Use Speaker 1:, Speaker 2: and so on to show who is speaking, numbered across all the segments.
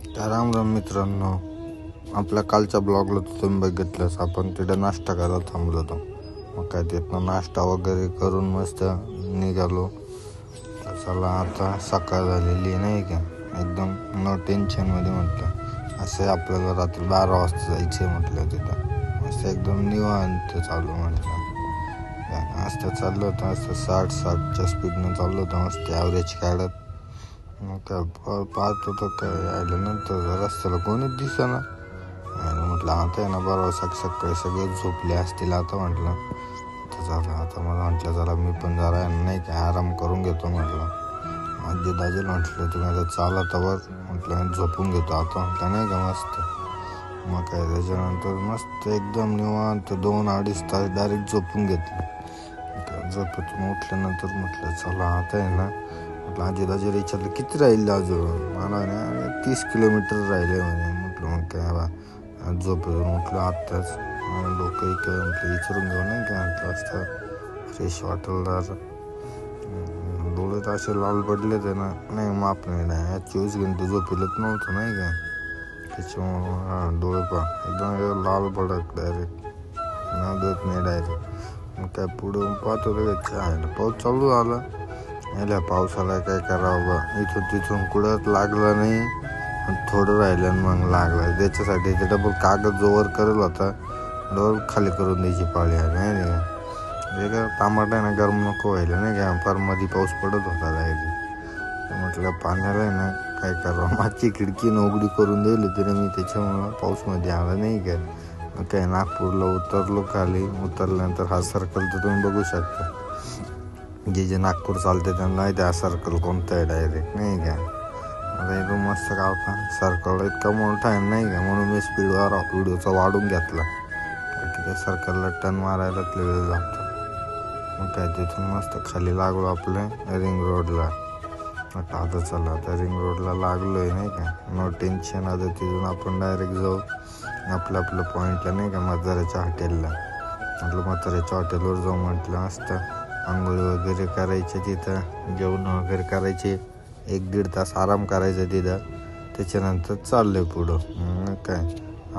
Speaker 1: तर राम राम मित्रांनो, आपल्या कालच्या ब्लॉगला तुम्ही बघितलंच. आपण तिथे नाश्ता करायला थांबलो होतो. मग काय तिथनं नाश्ता वगैरे करून मस्त निघालो. चला आता सकाळ झालेली नाही का, एकदम नो टेन्शनमध्ये म्हटलं. असे आपल्याला रात्री 12 वाजता जायचे म्हटलं. तिथं मस्त एकदम निवांत चालू म्हटलं. असं चाललं होतं, असं 60-60च्या स्पीडनं चाललं होतं मस्त ॲव्हरेज काढत. मग काय पाहत होतं काय आल्यानंतर रस्त्याला कोणीच दिसेना. आणि म्हटलं आता आहे ना बरोबर सकाळी सगळे झोपले असतील आता म्हटलं. तर झालं आता मला म्हटलं जरा मी पण जरा नाही काय आराम करून घेतो म्हटलं. आजी दाजीला म्हटलं तुम्ही आता चाला तवर म्हटलं झोपून घेतो आता म्हटलं नाही का मस्त. मग काय त्याच्यानंतर मस्त एकदम निवांत 2-2.5 तास डायरेक्ट झोपून घेतलं. झोपेतून उठल्यानंतर म्हटलं चला आता आहे ना म्हटलं आजी दाजीला विचारलं किती राहील अजून. मला ना 30 किलोमीटर राहिले म्हणे. म्हटलं मग काय बा झोपेतून उठलं आत्ताच डोकं काय म्हटलं विचारून घेऊ नाही काय म्हटलं असतं फ्रेश वाटलदार. डोळे तर असे लाल पडले ते ना नाही माप नाही 24 घंटे झोपेलच नव्हतं नाही काय. त्याच्यामुळं डोळे पा एकदम लाल पडक डायरेक्ट नाव देत नाही डायरेक्ट. मग काय पुढं पाहत होतं काय पाऊस चालू झाला. याला पावसाला काय करावं बा, इथून तिथून कुठं लागलं नाही. थोडं राहिलं मग लागलं. त्याच्यासाठी ते डबल कागद जोवर करेल होता डबल खाली करून द्यायची पाळी आहे नाही का. हे काय टमाटा ना गरम नको व्हायला नाही का. फार मध्ये पाऊस पडत होता डायरेक्ट. म्हटलं पाण्याला आहे ना काय करावं, मागची खिडकी उघडी करून दिली तरी मी त्याच्यामुळं पाऊसमध्ये आला नाही काय. मग काय नागपूरला उतरलो. खाली उतरल्यानंतर हा सर्कल तर तुम्ही बघू शकता. जे नागपूर चालते त्यांना माहिती आहे सर्कल कोणतं आहे डायरेक्ट नाही का. आता एकदम मस्त गावता सर्कल इतका मोठा आहे नाही का, म्हणून मी स्पीडवर व्हिडिओचा वाढून घेतला. की त्या सर्कलला टर्न मारायला वेळ लागतो. मग काय तिथून मस्त खाली लागलो आपल्या रिंग रोडला. आता चला आता रिंग रोडला लागलो आहे नाही का, नो टेन्शन. आता तिथून आपण डायरेक्ट जाऊ आपलं पॉईंटला नाही का, म्हाताऱ्याच्या हॉटेलला. म्हटलं म्हाताऱ्याच्या हॉटेलवर जाऊ म्हटलं असतं. आंघोळी वगैरे करायचे तिथं, जेवण वगैरे करायचे, 1-1.5 तास आराम करायचा तिथं. त्याच्यानंतर चाललं पुढं. काय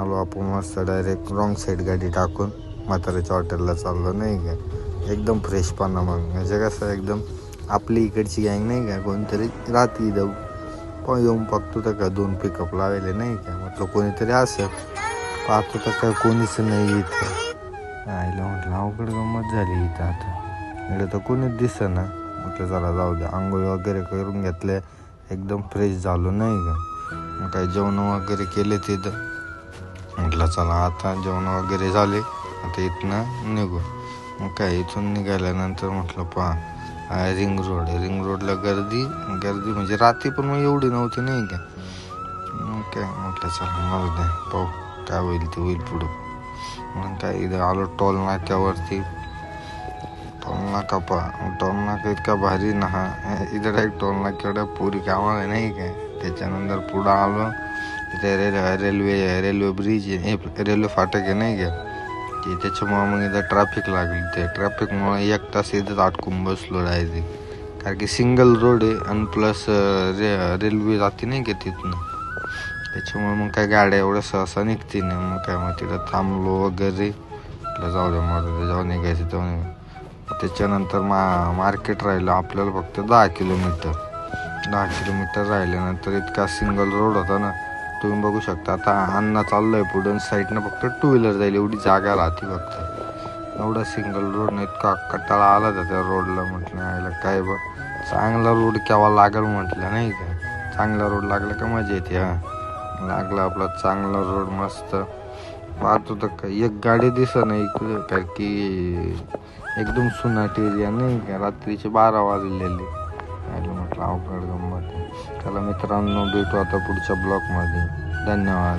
Speaker 1: आलो आपण मस्त डायरेक्ट रॉंग साईड गाडी टाकून म्हाताऱ्याच्या हॉटेलला चाललो नाही का. एकदम फ्रेशपणा मग म्हणजे कसं एकदम आपली इकडची गँग नाही का कोणतरी रात्री जाऊ येऊन बघतो तर का 2 पिकअप लावले नाही का. म्हटलं कोणीतरी असं पाहतो तर काय कोणीच नाही इथं. आईला म्हटलं अवघड गंमत झाली इथं. आता इकडे तर कोणीच दिसतं ना. म्हटलं चला जाऊ द्या. आंघोळी वगैरे करून घेतले, एकदम फ्रेश झालो नाही का. मग काय जेवण वगैरे केले तिथं. म्हटलं चला आता जेवण वगैरे झाले आता इथनं निघू. मग काय इथून निघाल्यानंतर म्हटलं पहा रिंग रोडला गर्दी म्हणजे रात्री पण मग एवढी नव्हती नाही का. मग काय म्हटलं चला मला द्या पाहू काय होईल ते होईल पुढं. मग काय इथं आलो टोल नाक्यावरती. टोल नाका इतका भारी ना हा. इथं डायरेक्ट टोल नाक्याकडे पुरी कामाला नाही काय. त्याच्यानंतर पुढं आलो तिथे रेल्वे ब्रिज आहे, रेल्वे फाटक आहे नाही का. की त्याच्यामुळं मग इथं ट्रॅफिक लागली. ते ट्रॅफिकमुळं 1 तास इथंच अटकून बसलो डायरेक्ट. कारण की सिंगल रोड आहे आणि प्लस रेल्वे जाते नाही का तिथनं. त्याच्यामुळे मग काय गाड्या एवढ्या सहसा निघते नाही. मग काय मग तिथं थांबलो वगैरे. जाऊ द्या मला जाऊ निघायचं तेव्हा. त्याच्यानंतर मार्केट राहिलं आपल्याला फक्त 10 किलोमीटर राहिल्यानंतर इतका सिंगल रोड होता ना तुम्ही बघू शकता. आता अण्णा चाललोय पुढं साईडनं फक्त 2 व्हीलर जाईल एवढी जागा राहते फक्त. एवढा सिंगल रोड नाही इतका कटाळा आला त्या रोडला. म्हटलं आयला काय बघ चांगला रोड केव्हा लागल म्हटलं नाही का. चांगला रोड लागला का मजा येते. लागला आपला चांगला रोड मस्त. पाहतो तर काय एक गाडी दिसत नाही इकडं काय की एकदम सुनाट एरिया नाही का. रात्रीचे 12 वाजलेले. म्हटलं अवघड गंमत. चला मित्रांनो भेटू आता पुढच्या ब्लॉगमध्ये. धन्यवाद.